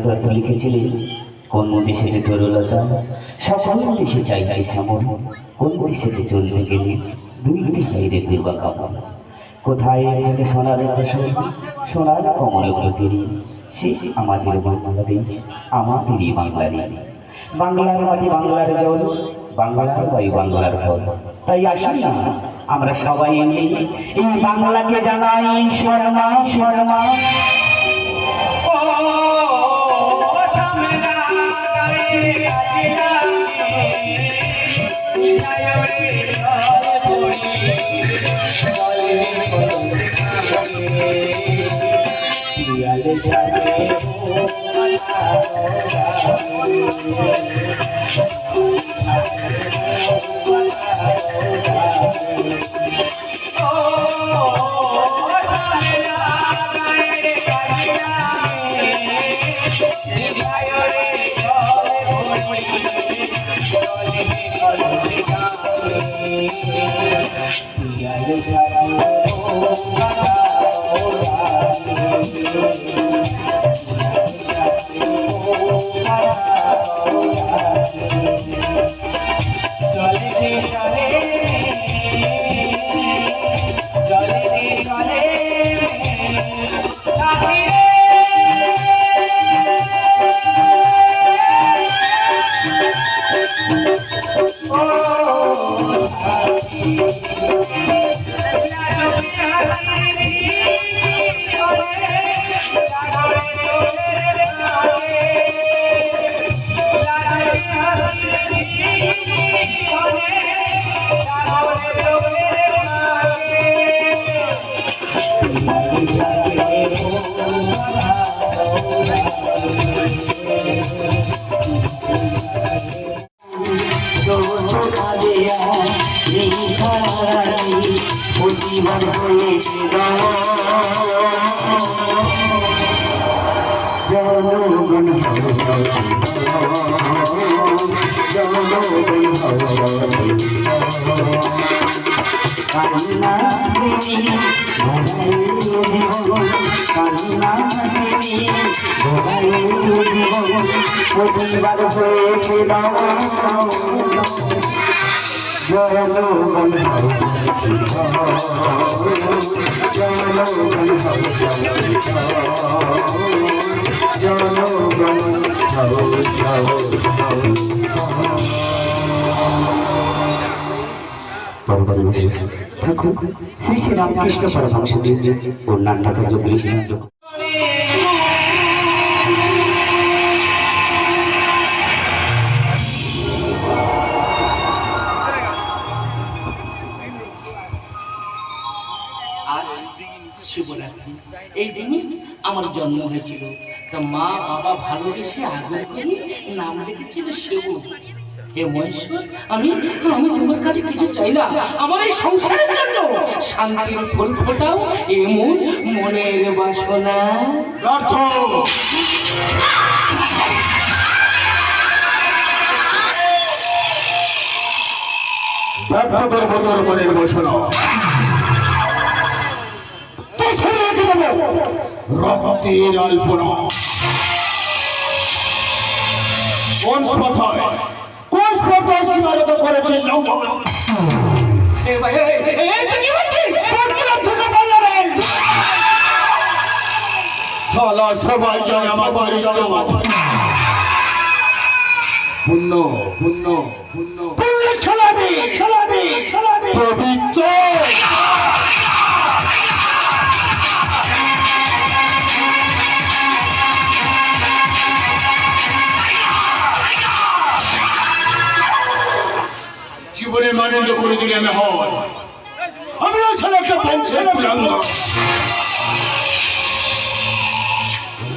তত্ত্ব লিখেছিলেন কোন দেশেতে তরুলতা সকল দেশে চাই চাই শ্যামল কোন দেশেতে চলতে গেলে দুইটি হাইরে দুর্গা কাপড় কোথায় এখানে সোনার ফসল সোনার কমল প্রতিরি সে আমাদের বাংলাদেশ আমাদেরই বাংলারই বাংলার মাটি বাংলার জল বাংলার বায়ু বাংলার ফল তাই আসুন না আমরা সবাই মিলে এই বাংলাকে জানাই সম্মান সম্মান ঠাকুর শ্রী শ্রী রামকৃষ্ণ পরমহংসদেব ওর নামটা তো দৃষ্টান্ত শিবরাত্রি এই দিনই আমার জন্ম হয়েছিল তা মা বাবা ভালোবেসে আদর করে নাম রেখেছিল শিব হে মহেশ্বর আমি আমি তোমার কাছে কিছু চাই না আমার এই সংসারের জন্য শান্তির ফুল ফোটাও এমন মনের বাসনা মনের বাসনা রক্তের আলপনা কোন স্পর্ধায় সীমাবদ্ধ করেছে সবাই জানে আমার চরিত্র পুণ্য পুণ্য পুণ্য পবিত্র জীবনে মানন্দ করে দিলে আমি হয় আমি আসলে একটা বংশের পুরাঙ্গ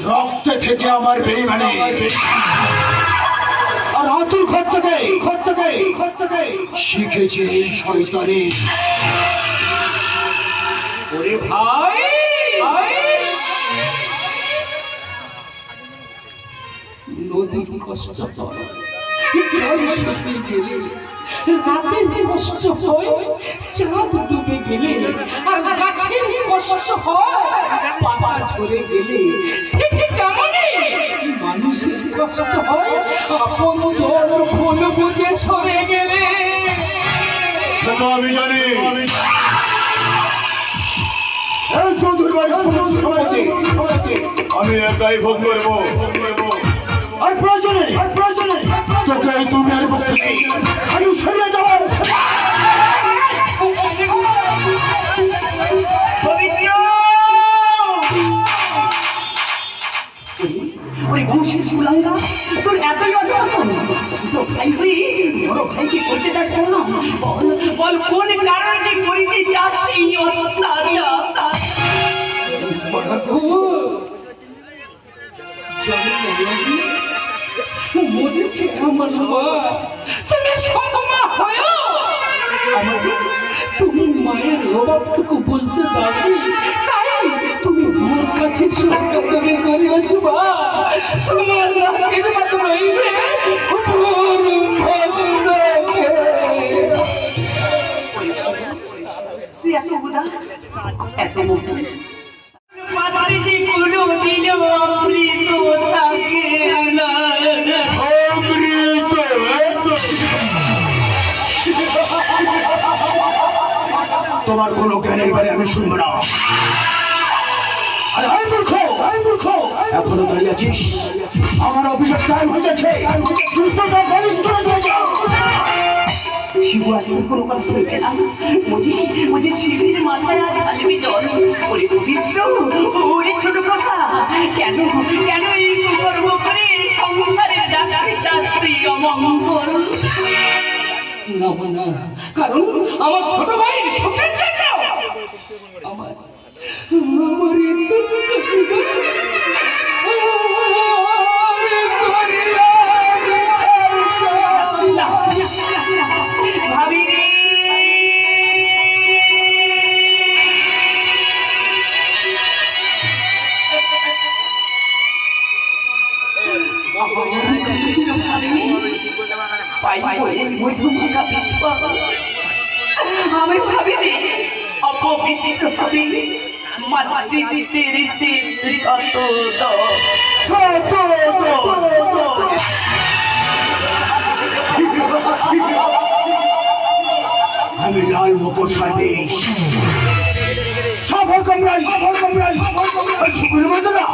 রক্তে থেকে আমার বেইমানি আর আতুর ঘর থেকে শিখেছে শয়তানি ওরে ভাই নদীর কষ্ট জল শুকিয়ে গেলে রাতের কষ্ট হয় চাঁদ ডুবে গেলে আর গাছের কষ্ট হয় পাতা ঝরে গেলে ঠিক তেমনই মানুষ কষ্ট হয় আপন জন ভুল বুঝে সরে গেলে। সে তো আমি জানি। এই চৌধুরী বাড়ির সমস্ত সম্পত্তি আমি একাই ভোগ করবো। আর প্রয়োজনে তোকে এই দুনিয়ার মধ্যে আমি সরিয়ে দেবো। ওই বংশের সুলাঙ্গা তোর এতই অধপতন, ছোট ভাই হয়ে বড় ভাইকে করতে চাস কেন? বল বল কোন কারণে করিতে চাস সেই অত্যাচার? মরেছে আমার মা, তুমি সৎমা হয়েও আমাকে তুমি মায়ের অভাবটুকু বুঝতে পারবে, তাই তুমি আমার কাছে সরকারে করে আসবা। তোমার আশীর্বাদ রইবে তুই এত উদার, এত মুগ্ধ পাতারিতে কোনো দিন অমৃত থাকে না। তোমার কোনো জ্ঞানের বারে আমি শুনবো না। আরে আই মূর্খ, এখনো দাঁড়িয়ে আছিস? আমার অফিসের টাইম হয়ে গেছে, যুদ্ধটা বলিস করে দিয়ে যাও। শিবু আসতে কোনো কথা শুনবে না। মুঝে শিবের মাথায় আজ ঢালবি জল। ওরে পবিত্র, ওরে ছোট কথা, কেন এই কুকর্ম করে সংসারের ডাকাতে শাস্ত্রী অমঙ্গল? না, কারণ আমার ছোট ভাইয়ের সুখের জন্য আমার ভাবিনি আমি ভাবিনি অপবিত্র ভাবি মাতৃপিতের আমি লাল মকর সাহেব সব কমরাই শুকুর মতো না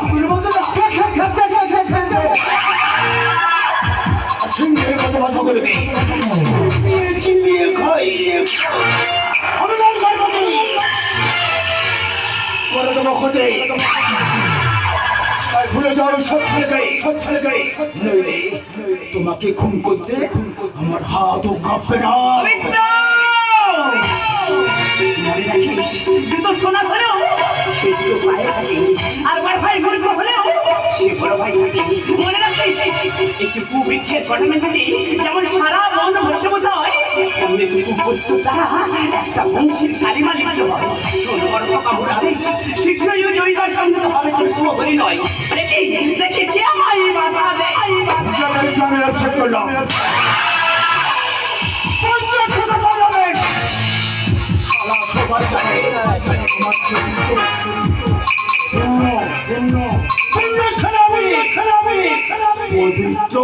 সিংহের মতো বাধা করবে চিনিয়ে খাই। আমি লাল সাহেব করে দেবো খোঁজে, তাই ভুলে যাও সব ছেলেকে নইলে তোমাকে খুন করতে আমার হাতও কাঁপবে না। দুটো সোনা হলেও সে দুটো পায়ে থাকে, আর আমার ভাই মূর্খ হলেও সে বড় ভাই থাকে। মনে রাখিস, একটি কুবৃক্ষের ঘটনা ঘটে যেমন সারা মন ভস্মীভূত হয়, তেমনি কুবৃত্তর দ্বারা একটা বংশের কালিমা লিখিত হয়। বড় কামড় আদেশ শীঘ্রই জয়িতার সম্মত হবে, তোর শুভ হরি নয়। দেখি কে আমায় বাধা দেয়। আমি অবসেট করলাম। সবাই জানে পবিত্র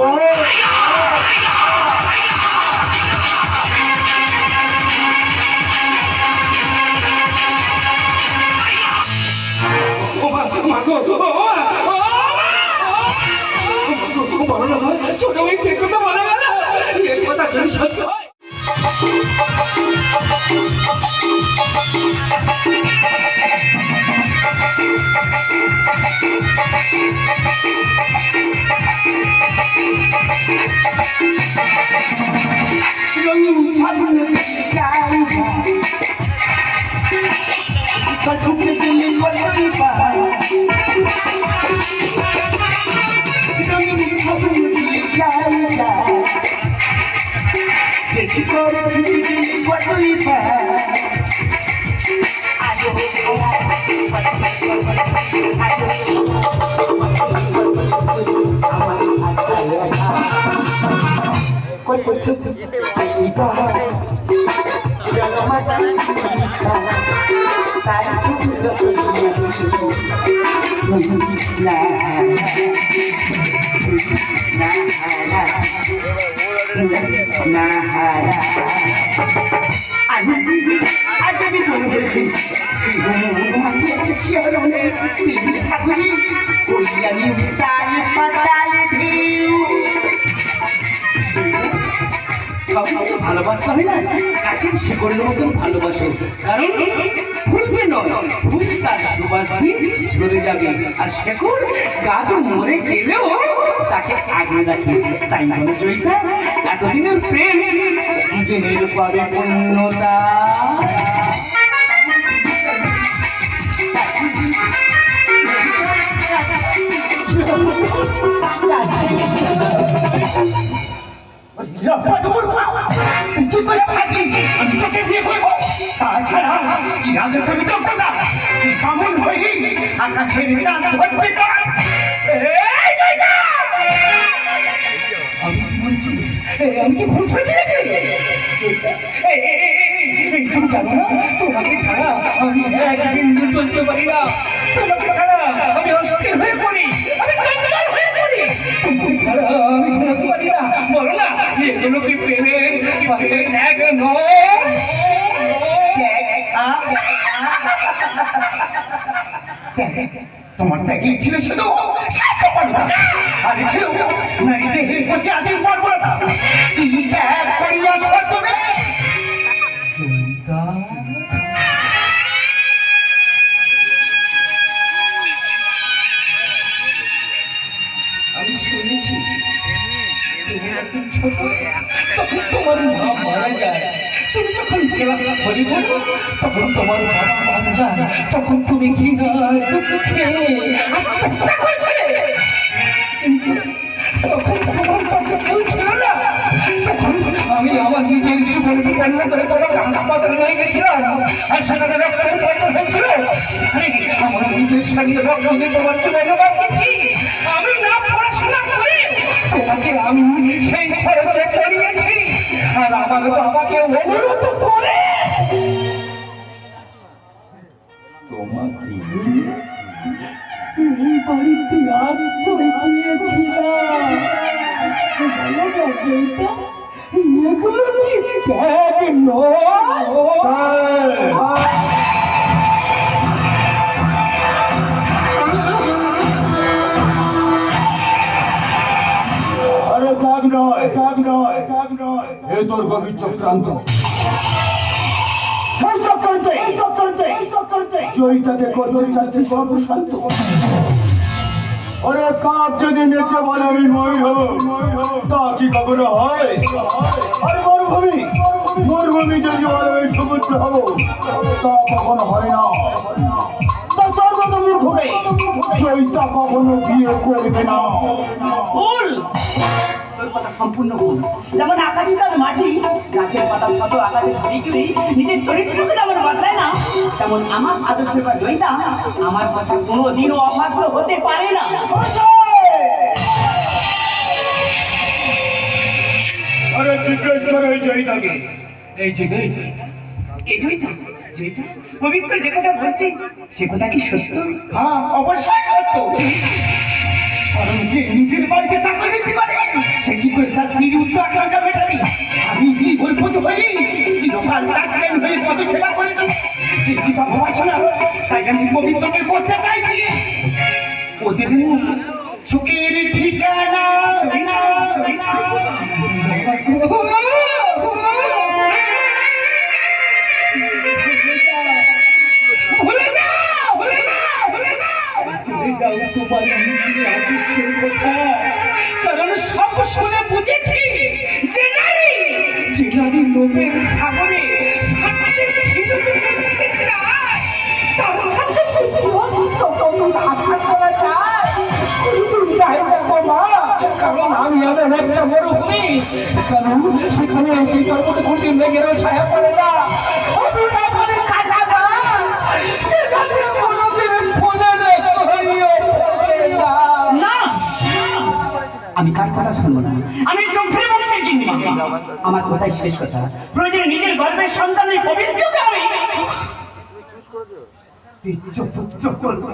ছোট ভাই কে কথা বলে গেল, এর কথা যদি সত্য হয়। Nah. না আমি আজ আমি সাগরে ওই আমি উতাল পাতাল ঢেউ সবাই তো ভালোবাসা হয় না, কাঠের শিকড়ের মতন ভালোবাসো, কারণ ফুলবে নয়, ফুল তার সুবাস দিয়ে ঝরে যাবে, আর শেকড় গাছ মরে গেলেও তাকে আগলে রাখিয়েছে। তাই বলে জয়িতা, এতদিনের প্রেম দিনের পরে পূর্ণতা। তাছাড়া কি আজ তুমি যোগ্যতা কেমন হই আকাশের চাঁদ ধরতে চান আমি কি ভুল শুনছি নাকি? তুমি জানো না, তোমাকে ছাড়া আমি এক বিন্দু চলতে পারি না, তোমাকে ছাড়া আমি অস্থির হয়ে পড়ি, আমি চঞ্চল হয়ে পড়ি, তোমাকে ছাড়া আমি ঘুমাতে পারি না। বলো না, এগুলো কি প্রেমের এক নয়? তোমার ত্যাগী ছিল শুধু স্বার্থপরতা, আর ছিল নারী দেহের প্রতি আদিম বর্বরতা। কি ত্যাগ করিয়াছ তুমি? আমি শুনেছি তুমি যখন ছোট তখন তোমার মা মারা যায়, তুমি যখন ক্লাস করি বলো তখন তোমার বাবা মারা যায়, তখন তুমি কি না দুঃখে আত্মহত্যা করেছিলে। তখন তোমার পাশে কেউ ছিল না, তখন আমি আমার নিজের জীবন বিপন্ন করে তোমাকে হাসপাতালে নিয়ে গেছিলাম, আর সেখানে রক্তের প্রয়োজন হয়েছিল। আমার নিজের সঙ্গে রক্ত দিয়ে তোমার জীবনে বাঁচিয়েছি। আমি না পড়াশোনা করে তোমাকে আমি সেই খরচে পড়িয়েছি, আর আমার বাবাকে অনুরোধ করে তোমাকে এই বাড়িতে আশ্রয় দিয়েছিলাম। বলো না জয়িতা, এগুলো কি ত্যাগ নয়? আরে কাক নয়, কাক নয়, কাক নয়, এ তোর গভীর চক্রান্ত। জয়িতাকে করতে চাচ্ছি সর্বশান্ত। আরে কাক যদি নেচে বলে আমি ময়ূর হব, তা কি কখনো হয়? আরে মরুভূমি যদি বলে আমি সমুদ্র হব, তা কখনো হয় না। তোর মতো মূর্খকে জয়িতা কখনো বিয়ে করবে না। ভুল, তোর কথা সম্পূর্ণ ভুল। যেমন আকাশে তার মাটি, গাছের পাতা শত আকাশে ধরি করে নিজের চরিত্রকে যেমন বদলায় না, তেমন আমার আদর্শের বা জয়িতা আমার কথা কোনোদিনও অপাত্র হতে পারে না। আরে জিজ্ঞেস করে এই জয়িতাকে। এই যে এই জয়িতা, জয়িতা পবিত্র যে কথা বলছি সে কথা কি সত্য? হ্যাঁ, অবশ্যই সত্য। কারণ যে নিজের বাড়িতে চাকরি বৃদ্ধি করে সে কি করে তার স্ত্রীর উচ্চ আকাঙ্ক্ষা মেটাবে? আমি কি বৈপত হই চিরকাল চাকরি হয়ে পদ সেবা করে দেবো? এই কি ভাবনা? তাই আমি পবিত্রকে করতে চাই। ওদের সুখের ঠিকানা কারণ সব শুনে বুঝেছি যে নারী লোভের সাগরে কারণ আমি এমন একটা মরুভূমি, কারণ সেখানে ঘুরতে লেগে ছায়া পড়ে না। আমি কার কথা শুনবো না, আমি চোখের বংশের জিন্নি। আমার কথাই শেষ কথা। প্রয়োজনে নিজের গর্বের সন্তানের পবিত্রকে আমি পুত্র করব।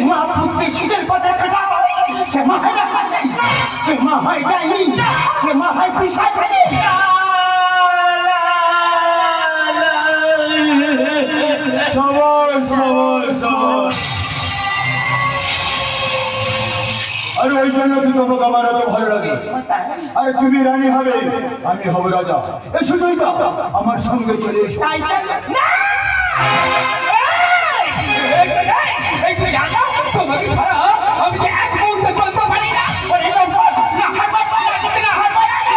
মা পুত্রের শীতের কথা কাটা সে মা সে মা হয় ডাইনি, সে মা হয় পিশাচারি। সবাই সবাই সবাই আরে ওই জন্য তো তোমাকে আমার এত ভালো লাগে। আরে তুমি রানী হবে, আমি হব রাজা। এই সুচরিতা আমার সঙ্গে চলে এসো। তাই চল না, এই তুই জানো তোমাকে ধরা আমি যে এক মুহূর্তে চলতে পারি না। ওরে লোক না হারবার না হারবার না।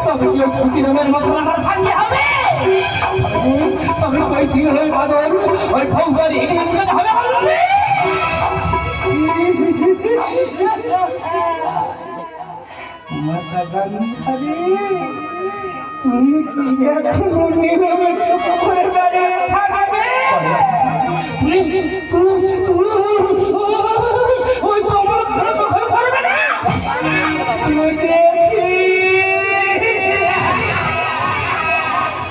তবে কি ক্ষুদিরামের মতো আমার ভাগ্যে হবে? তবে কই দিন হয়ে বাদল ওই ভৌবারি ইংলিশ হবে বলবে? মাতা গান্ধারী, তুমি কি এখনো নীরবে চুপ করে দাঁড়িয়ে থাকবে? তুমি ওই কমল ধরে দখল করবে না?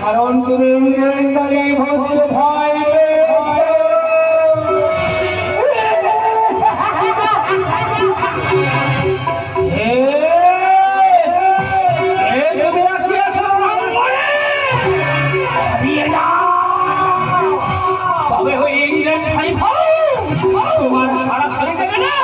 কারণ তুমি ভক্ত ভয় তুমি আসিয়াছ তবে ওই ইংল্যান্ড খাই তোমার সারা সারি দেবে না।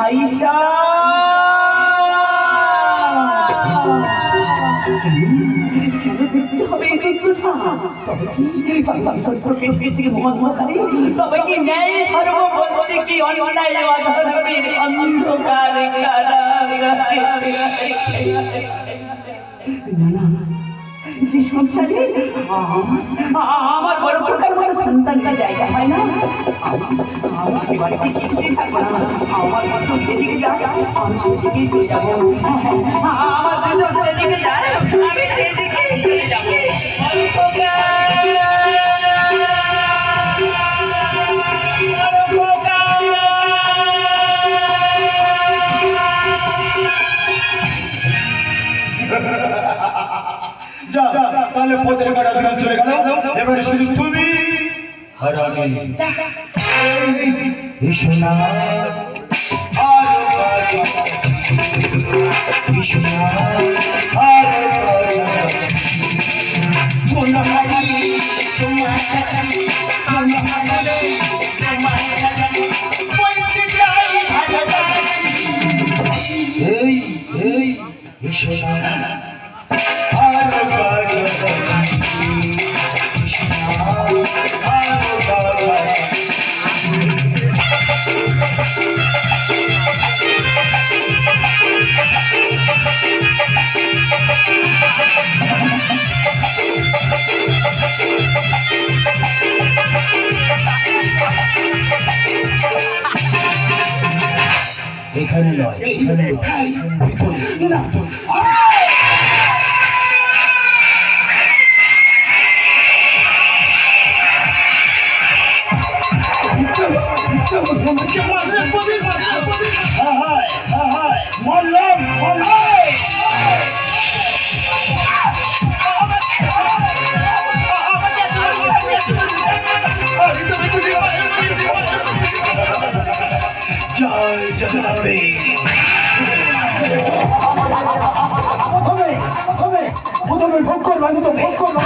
আইসা কেন দেখতে হবে দুর্দশা? তবে কি সত্যকে থেকে মহাত্মাকারী? তবে কি ন্যায় ধর্ম বলতে কি অন্যায় অধর্মের অন্ধকার যে সংসারে আমার বড় প্রকার বড় সন্তানটা জায়গা হয় না, আমি সে বাড়িতে কিছুতেই থাকবো না। আমার মতো যেদিকে যায় আমি সেদিকেই চলে যাবো। আমার দুজন যেদিকে যায় আমি সেদিকেই চলে যাবো। যা তাহলে পথের কাটা দিন চলে গেল, এবারে শুধু তুমি আর আমি। এসো না আরো কাছে, এসো না আরো কাছে। এই এই এসো না আরো কাছে, এসো না আরো কাছে। এখানে নয়, এখানে ভিতরে না। মল্লম জয় জগন্নাথে। প্রথমে ভোগ করবো, আমি তো ভোগ করবো।